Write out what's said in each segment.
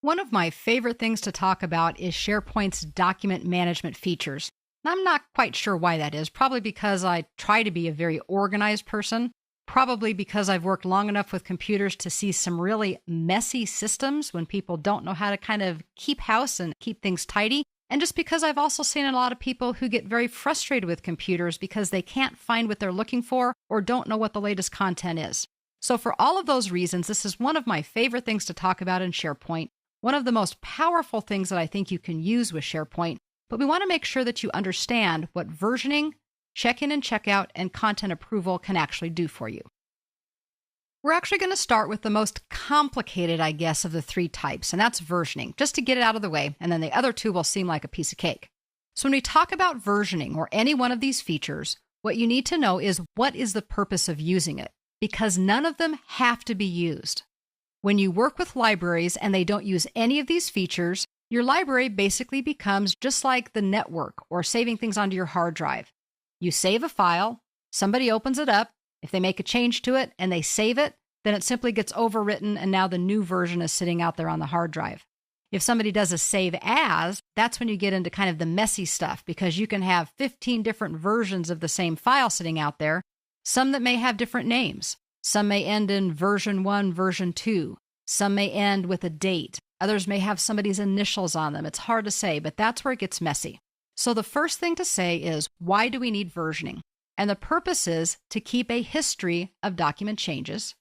One of my favorite things to talk about is SharePoint's document management features. I'm not quite sure why that is. Probably because I try to be a very organized person. Probably because I've worked long enough with computers to see some really messy systems when people don't know how to kind of keep house and keep things tidy. And just because I've also seen a lot of people who get very frustrated with computers because they can't find what they're looking for or don't know what the latest content is. So for all of those reasons, this is one of my favorite things to talk about in SharePoint. One of the most powerful things that I think you can use with SharePoint, but we want to make sure that you understand what versioning, check-in and check-out, and content approval can actually do for you. We're actually going to start with the most complicated, I guess, of the three types, and that's versioning, just to get it out of the way, and then the other two will seem like a piece of cake. So when we talk about versioning or any one of these features, what you need to know is what is the purpose of using it, because none of them have to be used. When you work with libraries and they don't use any of these features, your library basically becomes just like the network or saving things onto your hard drive. You save a file, somebody opens it up, if they make a change to it and they save it, then it simply gets overwritten and now the new version is sitting out there on the hard drive. If somebody does a save as, that's when you get into kind of the messy stuff because you can have 15 different versions of the same file sitting out there, some that may have different names. Some may end in version 1, version 2. Some may end with a date. Others may have somebody's initials on them. It's hard to say, but that's where it gets messy. So the first thing to say is, why do we need versioning? And the purpose is to keep a history of document changes.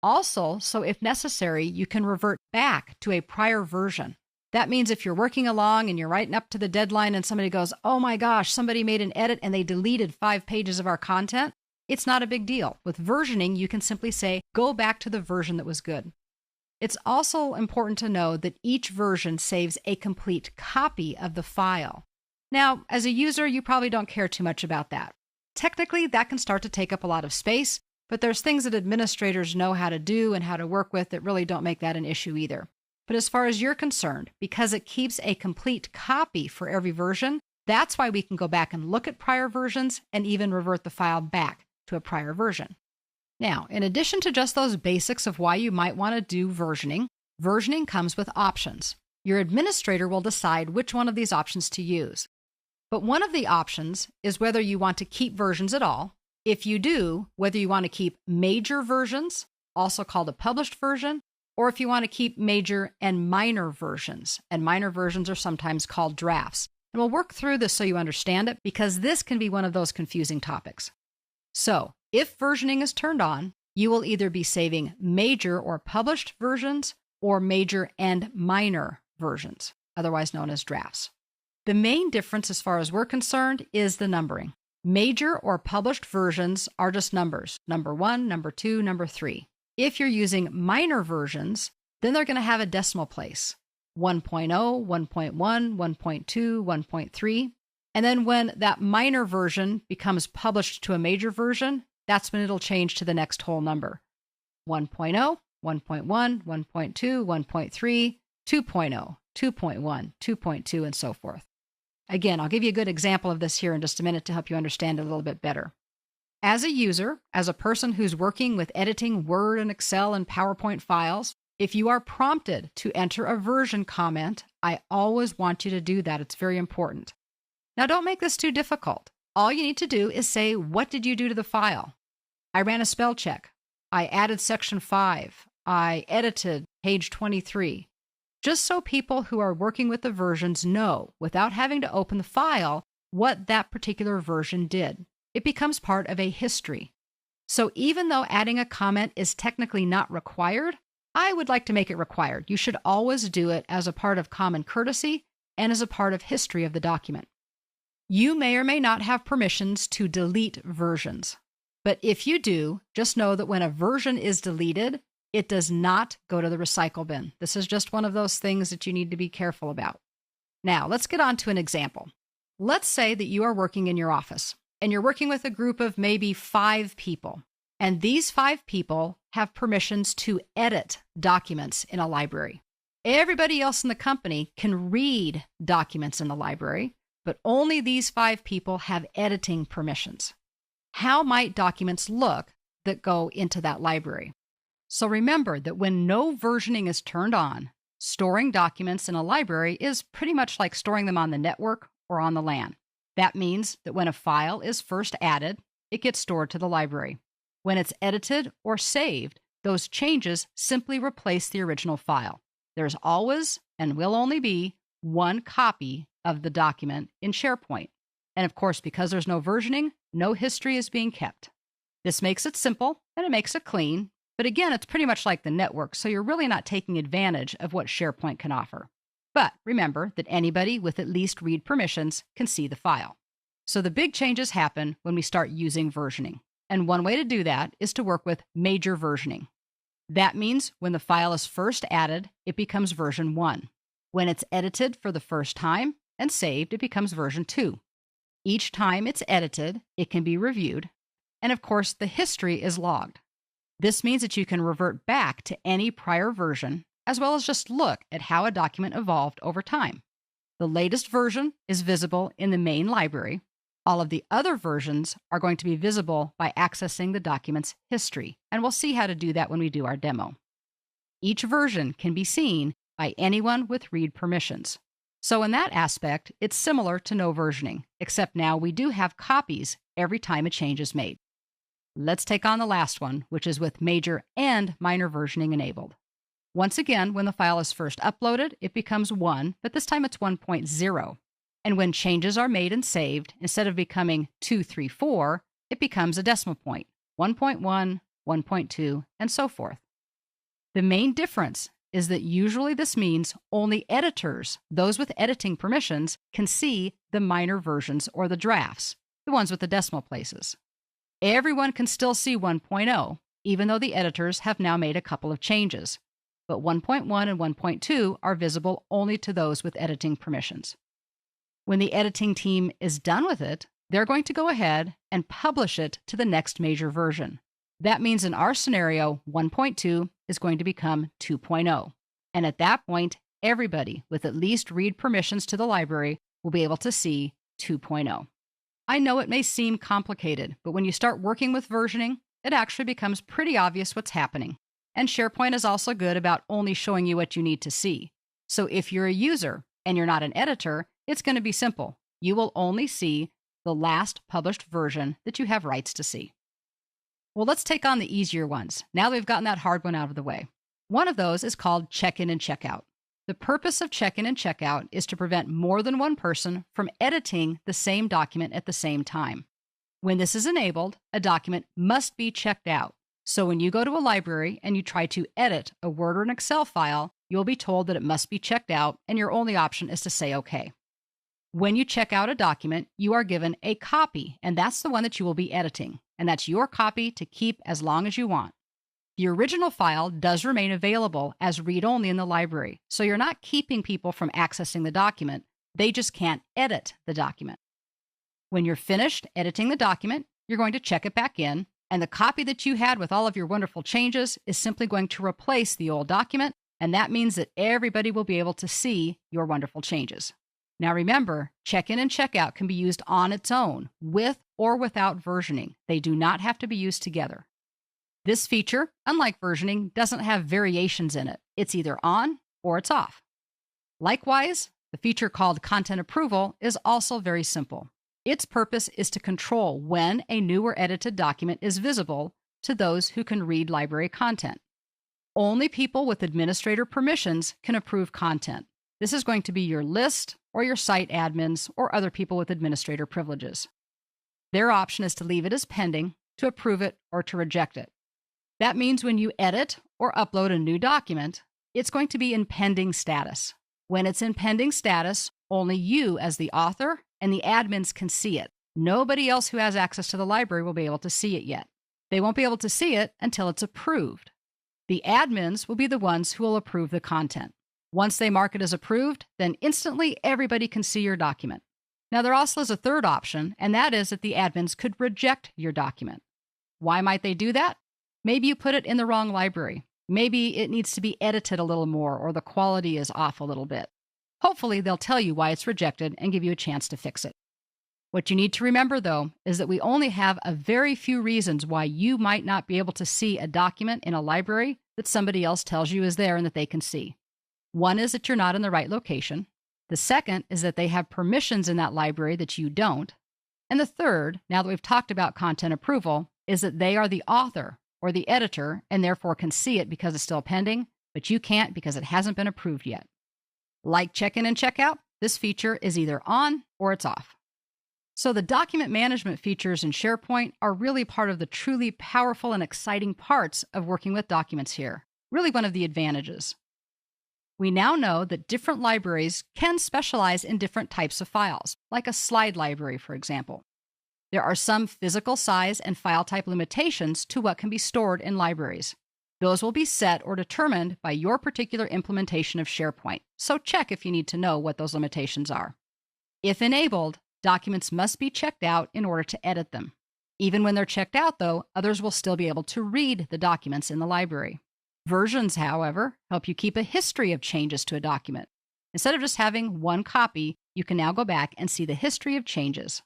Also, so if necessary, you can revert back to a prior version. That means if you're working along and you're writing up to the deadline and somebody goes, oh my gosh, somebody made an edit and they deleted 5 pages of our content, it's not a big deal. With versioning, you can simply say, go back to the version that was good. It's also important to know that each version saves a complete copy of the file. Now, as a user, you probably don't care too much about that. Technically, that can start to take up a lot of space, but there's things that administrators know how to do and how to work with that really don't make that an issue either. But as far as you're concerned, because it keeps a complete copy for every version, that's why we can go back and look at prior versions and even revert the file back to a prior version. Now, in addition to just those basics of why you might want to do versioning, versioning comes with options. Your administrator will decide which one of these options to use. But one of the options is whether you want to keep versions at all. If you do, whether you want to keep major versions, also called a published version, or if you want to keep major and minor versions. And minor versions are sometimes called drafts. And we'll work through this so you understand it, because this can be one of those confusing topics. So, if versioning is turned on, you will either be saving major or published versions or major and minor versions, otherwise known as drafts. The main difference as far as we're concerned is the numbering. Major or published versions are just numbers, number 1, number 2, number 3. If you're using minor versions, then they're going to have a decimal place, 1.0, 1.1, 1.2, 1.3. And then when that minor version becomes published to a major version, that's when it'll change to the next whole number. 1.0, 1.1, 1.2, 1.3, 2.0, 2.1, 2.2, and so forth. Again, I'll give you a good example of this here in just a minute to help you understand it a little bit better. As a user, as a person who's working with editing Word and Excel and PowerPoint files, if you are prompted to enter a version comment, I always want you to do that. It's very important. Now, don't make this too difficult. All you need to do is say, what did you do to the file? I ran a spell check. I added section 5. I edited page 23. Just so people who are working with the versions know, without having to open the file, what that particular version did. It becomes part of a history. So even though adding a comment is technically not required, I would like to make it required. You should always do it as a part of common courtesy and as a part of history of the document. You may or may not have permissions to delete versions. But if you do, just know that when a version is deleted, it does not go to the recycle bin. This is just one of those things that you need to be careful about. Now, let's get on to an example. Let's say that you are working in your office, and you're working with a group of maybe 5 people. And these 5 people have permissions to edit documents in a library. Everybody else in the company can read documents in the library, but only these 5 people have editing permissions. How might documents look that go into that library? So remember that when no versioning is turned on, Storing documents in a library is pretty much like storing them on the network or on the LAN. That means that when a file is first added, it gets stored to the library. When it's edited or saved, those changes simply replace the original file. There's always and will only be one copy of the document in SharePoint. And of course, because there's no versioning, no history is being kept. This makes it simple and it makes it clean. But again, it's pretty much like the network, so you're really not taking advantage of what SharePoint can offer. But remember that anybody with at least read permissions can see the file. So the big changes happen when we start using versioning. And one way to do that is to work with major versioning. That means when the file is first added, it becomes version 1. When it's edited for the first time and saved, it becomes version 2. Each time it's edited, it can be reviewed. And of course, the history is logged. This means that you can revert back to any prior version, as well as just look at how a document evolved over time. The latest version is visible in the main library. All of the other versions are going to be visible by accessing the document's history, and we'll see how to do that when we do our demo. Each version can be seen by anyone with read permissions. So in that aspect, it's similar to no versioning, except now we do have copies every time a change is made. Let's take on the last one, which is with major and minor versioning enabled. Once again, when the file is first uploaded, it becomes 1, but this time it's 1.0. And when changes are made and saved, instead of becoming 2, 3, 4, it becomes a decimal point, 1.1, 1.2, and so forth. The main difference is that usually this means only editors, those with editing permissions, can see the minor versions or the drafts, the ones with the decimal places. Everyone can still see 1.0, even though the editors have now made a couple of changes. But 1.1 and 1.2 are visible only to those with editing permissions. When the editing team is done with it, they're going to go ahead and publish it to the next major version. That means in our scenario, 1.2 is going to become 2.0. And at that point, everybody with at least read permissions to the library will be able to see 2.0. I know it may seem complicated, but when you start working with versioning, it actually becomes pretty obvious what's happening. And SharePoint is also good about only showing you what you need to see. So if you're a user and you're not an editor, it's going to be simple. You will only see the last published version that you have rights to see. Well, let's take on the easier ones, now that we've gotten that hard one out of the way. One of those is called check-in and check-out. The purpose of check-in and check-out is to prevent more than one person from editing the same document at the same time. When this is enabled, a document must be checked out. So when you go to a library and you try to edit a Word or an Excel file, you'll be told that it must be checked out, and your only option is to say OK. When you check out a document, you are given a copy, and that's the one that you will be editing. And that's your copy to keep as long as you want. The original file does remain available as read-only in the library, so you're not keeping people from accessing the document. They just can't edit the document. When you're finished editing the document, you're going to check it back in, and the copy that you had with all of your wonderful changes is simply going to replace the old document, and that means that everybody will be able to see your wonderful changes. Now remember, check-in and check-out can be used on its own, with or without versioning. They do not have to be used together. This feature, unlike versioning, doesn't have variations in it. It's either on or it's off. Likewise, the feature called Content Approval is also very simple. Its purpose is to control when a new or edited document is visible to those who can read library content. Only people with administrator permissions can approve content. This is going to be your list or your site admins or other people with administrator privileges. Their option is to leave it as pending, to approve it, or to reject it. That means when you edit or upload a new document, it's going to be in pending status. When it's in pending status, only you as the author and the admins can see it. Nobody else who has access to the library will be able to see it yet. They won't be able to see it until it's approved. The admins will be the ones who will approve the content. Once they mark it as approved, then instantly everybody can see your document. Now, there also is a third option, and that is that the admins could reject your document. Why might they do that? Maybe you put it in the wrong library. Maybe it needs to be edited a little more, or the quality is off a little bit. Hopefully, they'll tell you why it's rejected and give you a chance to fix it. What you need to remember, though, is that we only have a very few reasons why you might not be able to see a document in a library that somebody else tells you is there and that they can see. One is that you're not in the right location. The second is that they have permissions in that library that you don't. And the third, now that we've talked about content approval, is that they are the author or the editor and therefore can see it because it's still pending, but you can't because it hasn't been approved yet. Like check-in and check-out, this feature is either on or it's off. So the document management features in SharePoint are really part of the truly powerful and exciting parts of working with documents here, really one of the advantages. We now know that different libraries can specialize in different types of files, like a slide library, for example. There are some physical size and file type limitations to what can be stored in libraries. Those will be set or determined by your particular implementation of SharePoint, so check if you need to know what those limitations are. If enabled, documents must be checked out in order to edit them. Even when they're checked out, though, others will still be able to read the documents in the library. Versions, however, help you keep a history of changes to a document. Instead of just having one copy, you can now go back and see the history of changes.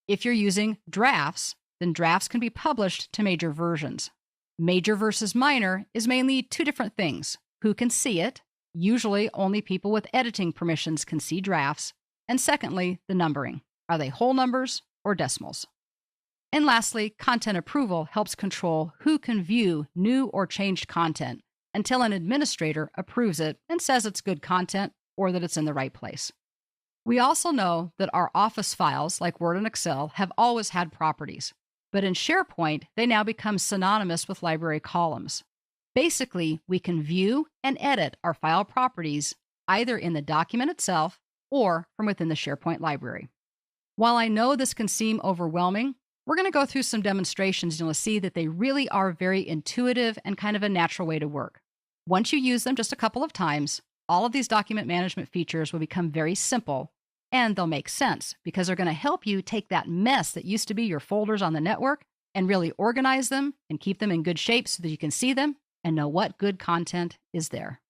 If you're using drafts, then drafts can be published to major versions. Major versus minor is mainly two different things. Who can see it? Usually only people with editing permissions can see drafts. And secondly, the numbering. Are they whole numbers or decimals? And lastly, content approval helps control who can view new or changed content until an administrator approves it and says it's good content or that it's in the right place. We also know that our Office files, like Word and Excel, have always had properties. But in SharePoint, they now become synonymous with library columns. Basically, we can view and edit our file properties either in the document itself or from within the SharePoint library. While I know this can seem overwhelming, we're going to go through some demonstrations and you'll see that they really are very intuitive and kind of a natural way to work. Once you use them just a couple of times, all of these document management features will become very simple and they'll make sense because they're going to help you take that mess that used to be your folders on the network and really organize them and keep them in good shape so that you can see them and know what good content is there.